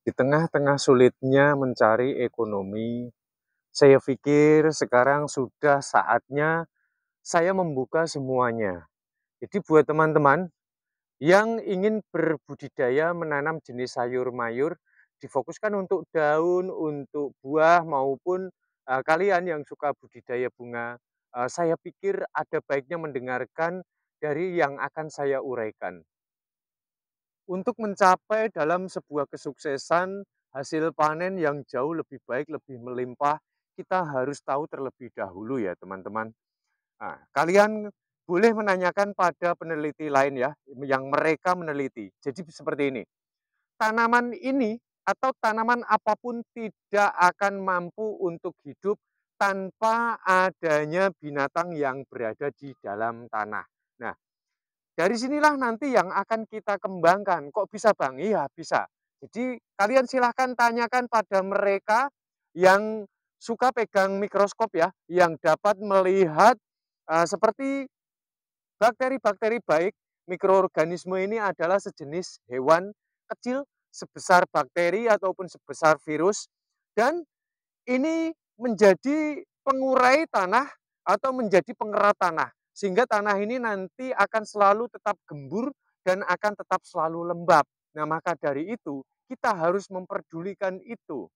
Di tengah-tengah sulitnya mencari ekonomi, saya pikir sekarang sudah saatnya saya membuka semuanya. Jadi buat teman-teman yang ingin berbudidaya menanam jenis sayur mayur, difokuskan untuk daun, untuk buah maupun kalian yang suka budidaya bunga, saya pikir ada baiknya mendengarkan dari yang akan saya uraikan. Untuk mencapai dalam sebuah kesuksesan, hasil panen yang jauh lebih baik, lebih melimpah, kita harus tahu terlebih dahulu ya teman-teman. Nah, kalian boleh menanyakan pada peneliti lain ya, yang mereka meneliti. Jadi seperti ini, tanaman ini atau tanaman apapun tidak akan mampu untuk hidup tanpa adanya binatang yang berada di dalam tanah. Nah, dari sinilah nanti yang akan kita kembangkan. Kok bisa Bang? Iya bisa. Jadi kalian silahkan tanyakan pada mereka yang suka pegang mikroskop ya, yang dapat melihat seperti bakteri-bakteri baik. Mikroorganisme ini adalah sejenis hewan kecil sebesar bakteri ataupun sebesar virus, dan ini menjadi pengurai tanah atau menjadi pengerat tanah. Sehingga tanah ini nanti akan selalu tetap gembur dan akan tetap selalu lembab. Nah, maka dari itu kita harus memperdulikan itu.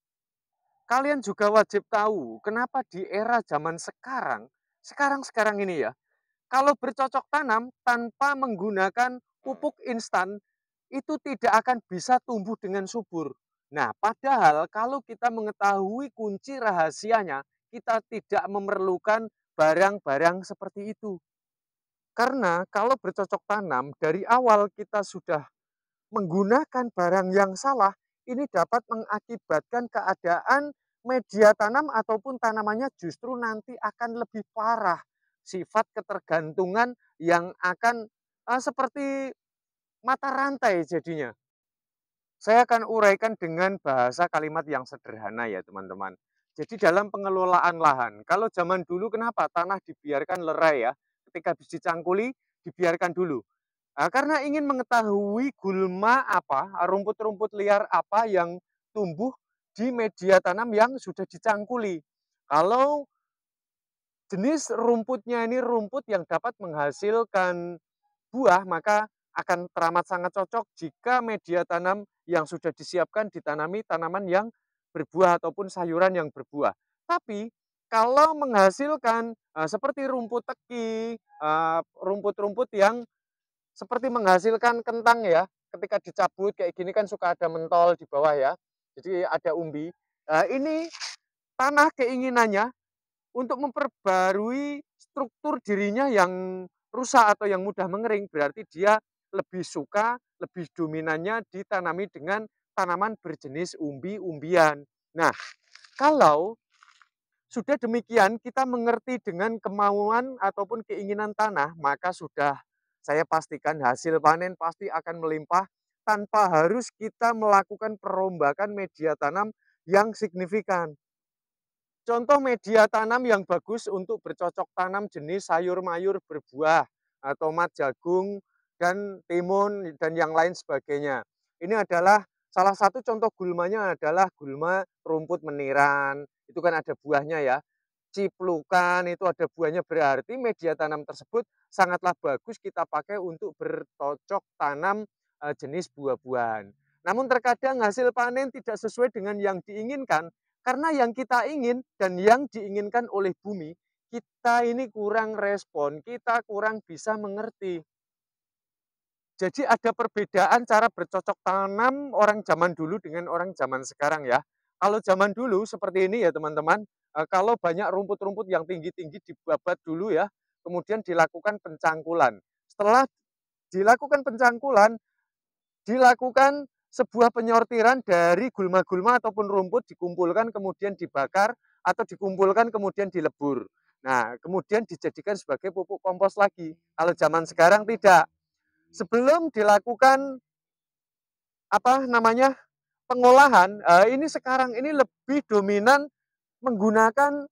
Kalian juga wajib tahu kenapa di era zaman sekarang ini ya, kalau bercocok tanam tanpa menggunakan pupuk instan, itu tidak akan bisa tumbuh dengan subur. Nah, padahal kalau kita mengetahui kunci rahasianya, kita tidak memerlukan barang-barang seperti itu. Karena kalau bercocok tanam, dari awal kita sudah menggunakan barang yang salah, ini dapat mengakibatkan keadaan media tanam ataupun tanamannya justru nanti akan lebih parah. Sifat ketergantungan yang akan seperti mata rantai jadinya. Saya akan uraikan dengan bahasa kalimat yang sederhana ya teman-teman. Jadi dalam pengelolaan lahan, kalau zaman dulu kenapa tanah dibiarkan lerai ya, ketika habis dicangkuli dibiarkan dulu. Karena ingin mengetahui gulma apa, rumput-rumput liar apa yang tumbuh di media tanam yang sudah dicangkuli. Kalau jenis rumputnya ini rumput yang dapat menghasilkan buah, maka akan teramat sangat cocok jika media tanam yang sudah disiapkan ditanami tanaman yang berbuah ataupun sayuran yang berbuah. Tapi kalau menghasilkan seperti rumput teki, rumput-rumput yang seperti menghasilkan kentang ya, ketika dicabut kayak gini kan suka ada mentol di bawah ya, jadi ada umbi. Ini tanah keinginannya untuk memperbarui struktur dirinya yang rusak atau yang mudah mengering, berarti dia lebih suka, lebih dominannya ditanami dengan tanaman berjenis umbi-umbian. Nah, kalau sudah demikian kita mengerti dengan kemauan ataupun keinginan tanah, maka sudah saya pastikan hasil panen pasti akan melimpah tanpa harus kita melakukan perombakan media tanam yang signifikan. Contoh media tanam yang bagus untuk bercocok tanam jenis sayur mayur berbuah, tomat, jagung, dan timun, dan yang lain sebagainya. Ini adalah salah satu contoh gulmanya adalah gulma rumput meniran, itu kan ada buahnya ya. Ciplukan itu ada buahnya, berarti media tanam tersebut sangatlah bagus kita pakai untuk bercocok tanam jenis buah-buahan. Namun terkadang hasil panen tidak sesuai dengan yang diinginkan, karena yang kita ingin dan yang diinginkan oleh bumi, kita ini kurang respon, kita kurang bisa mengerti. Jadi ada perbedaan cara bercocok tanam orang zaman dulu dengan orang zaman sekarang ya. Kalau zaman dulu seperti ini ya teman-teman, kalau banyak rumput-rumput yang tinggi-tinggi dibabat dulu ya, kemudian dilakukan pencangkulan. Setelah dilakukan pencangkulan, dilakukan sebuah penyortiran dari gulma-gulma ataupun rumput, dikumpulkan kemudian dibakar atau dikumpulkan kemudian dilebur. Nah, kemudian dijadikan sebagai pupuk kompos lagi. Kalau zaman sekarang tidak. Sebelum dilakukan pengolahan, ini sekarang ini lebih dominan menggunakan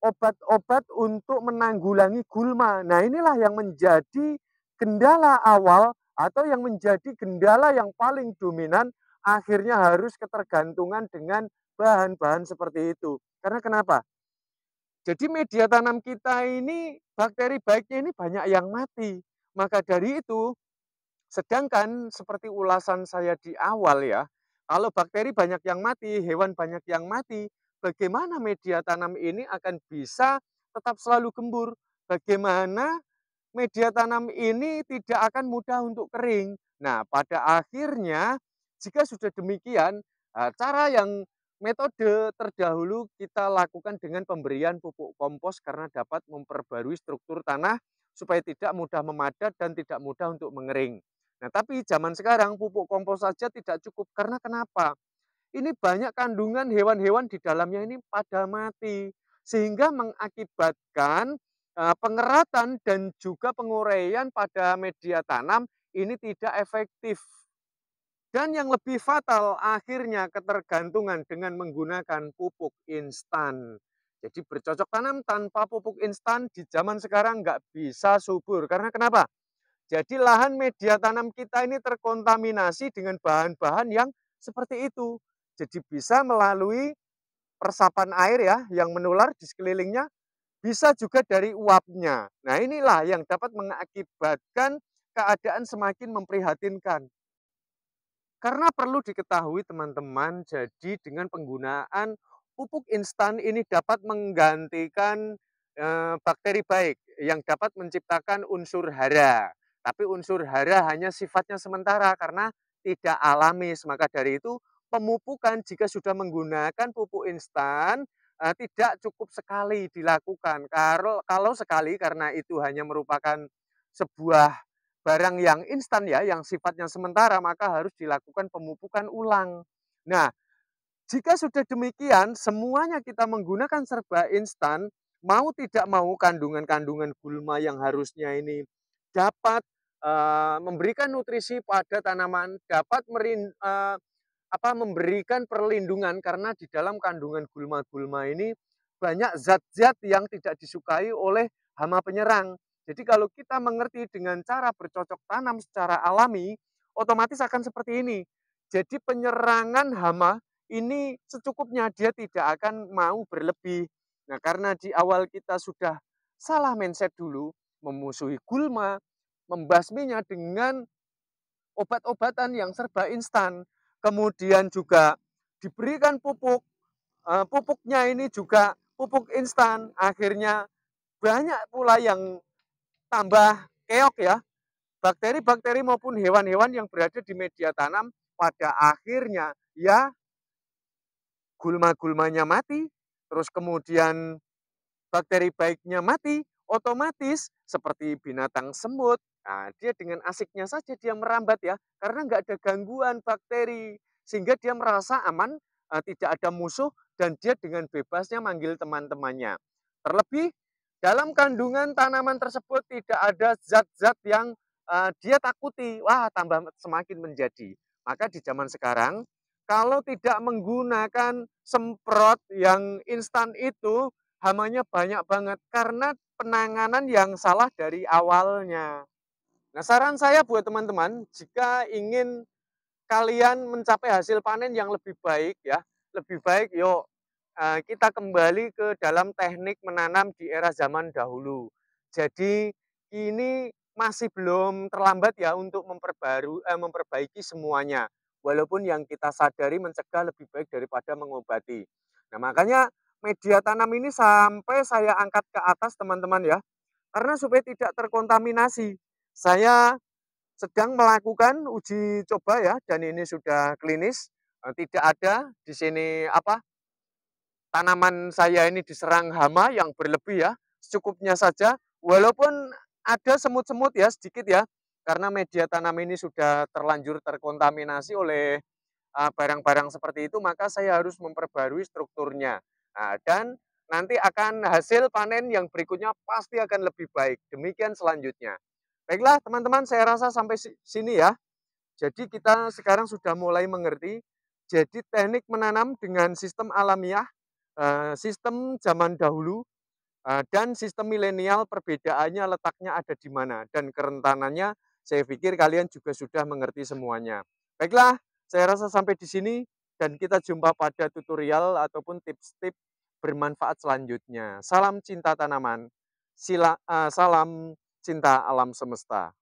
obat-obat untuk menanggulangi gulma. Nah, inilah yang menjadi kendala awal atau yang menjadi kendala yang paling dominan akhirnya harus ketergantungan dengan bahan-bahan seperti itu. Karena kenapa? Jadi media tanam kita ini, bakteri baiknya ini banyak yang mati. Maka dari itu, sedangkan seperti ulasan saya di awal ya, kalau bakteri banyak yang mati, hewan banyak yang mati, bagaimana media tanam ini akan bisa tetap selalu gembur? Bagaimana media tanam ini tidak akan mudah untuk kering? Nah, pada akhirnya jika sudah demikian, cara yang metode terdahulu kita lakukan dengan pemberian pupuk kompos karena dapat memperbarui struktur tanah supaya tidak mudah memadat dan tidak mudah untuk mengering. Nah, tapi zaman sekarang pupuk kompos saja tidak cukup karena kenapa? Ini banyak kandungan hewan-hewan di dalamnya ini pada mati, sehingga mengakibatkan pengeratan dan juga penguraian pada media tanam ini tidak efektif. Dan yang lebih fatal, akhirnya ketergantungan dengan menggunakan pupuk instan. Jadi bercocok tanam tanpa pupuk instan di zaman sekarang nggak bisa subur. Karena kenapa? Jadi lahan media tanam kita ini terkontaminasi dengan bahan-bahan yang seperti itu. Jadi bisa melalui resapan air ya yang menular di sekelilingnya, bisa juga dari uapnya. Nah inilah yang dapat mengakibatkan keadaan semakin memprihatinkan. Karena perlu diketahui teman-teman, jadi dengan penggunaan pupuk instan ini dapat menggantikan bakteri baik yang dapat menciptakan unsur hara. Tapi unsur hara hanya sifatnya sementara karena tidak alamis. Maka dari itu pemupukan jika sudah menggunakan pupuk instan tidak cukup sekali dilakukan. Kalau sekali karena itu hanya merupakan sebuah barang yang instan ya, yang sifatnya sementara, maka harus dilakukan pemupukan ulang. Nah, jika sudah demikian, semuanya kita menggunakan serba instan, mau tidak mau kandungan-kandungan gulma yang harusnya ini dapat memberikan nutrisi pada tanaman, dapat memberikan perlindungan karena di dalam kandungan gulma-gulma ini banyak zat-zat yang tidak disukai oleh hama penyerang. Jadi kalau kita mengerti dengan cara bercocok tanam secara alami, otomatis akan seperti ini. Jadi penyerangan hama ini secukupnya, dia tidak akan mau berlebih. Nah, karena di awal kita sudah salah mindset dulu, memusuhi gulma, membasminya dengan obat-obatan yang serba instan. Kemudian juga diberikan pupuk, pupuknya ini juga pupuk instan. Akhirnya banyak pula yang tambah keok ya, bakteri-bakteri maupun hewan-hewan yang berada di media tanam pada akhirnya ya gulma-gulmanya mati, terus kemudian bakteri baiknya mati, otomatis seperti binatang semut, nah, dia dengan asiknya saja dia merambat ya, karena nggak ada gangguan bakteri, sehingga dia merasa aman, tidak ada musuh, dan dia dengan bebasnya manggil teman-temannya. Terlebih, dalam kandungan tanaman tersebut tidak ada zat-zat yang dia takuti, wah tambah semakin menjadi. Maka di zaman sekarang, kalau tidak menggunakan semprot yang instan itu, hamanya banyak banget karena penanganan yang salah dari awalnya. Nah, saran saya buat teman-teman, jika ingin kalian mencapai hasil panen yang lebih baik ya, lebih baik yuk kita kembali ke dalam teknik menanam di era zaman dahulu. Jadi ini masih belum terlambat ya untuk memperbaiki semuanya. Walaupun yang kita sadari mencegah lebih baik daripada mengobati. Nah, makanya media tanam ini sampai saya angkat ke atas teman-teman ya. Karena supaya tidak terkontaminasi. Saya sedang melakukan uji coba ya, dan ini sudah klinis. Tidak ada di sini tanaman saya ini diserang hama yang berlebih ya, secukupnya saja. Walaupun ada semut-semut ya sedikit ya, karena media tanam ini sudah terlanjur terkontaminasi oleh barang-barang seperti itu, maka saya harus memperbarui strukturnya. Nah, dan nanti akan hasil panen yang berikutnya pasti akan lebih baik. Demikian selanjutnya. Baiklah teman-teman, saya rasa sampai sini ya. Jadi kita sekarang sudah mulai mengerti. Jadi teknik menanam dengan sistem alamiah, sistem zaman dahulu, dan sistem milenial perbedaannya letaknya ada di mana. Dan kerentanannya saya pikir kalian juga sudah mengerti semuanya. Baiklah, Saya rasa sampai di sini dan kita jumpa pada tutorial ataupun tips-tips bermanfaat selanjutnya. Salam cinta tanaman, salam cinta alam semesta.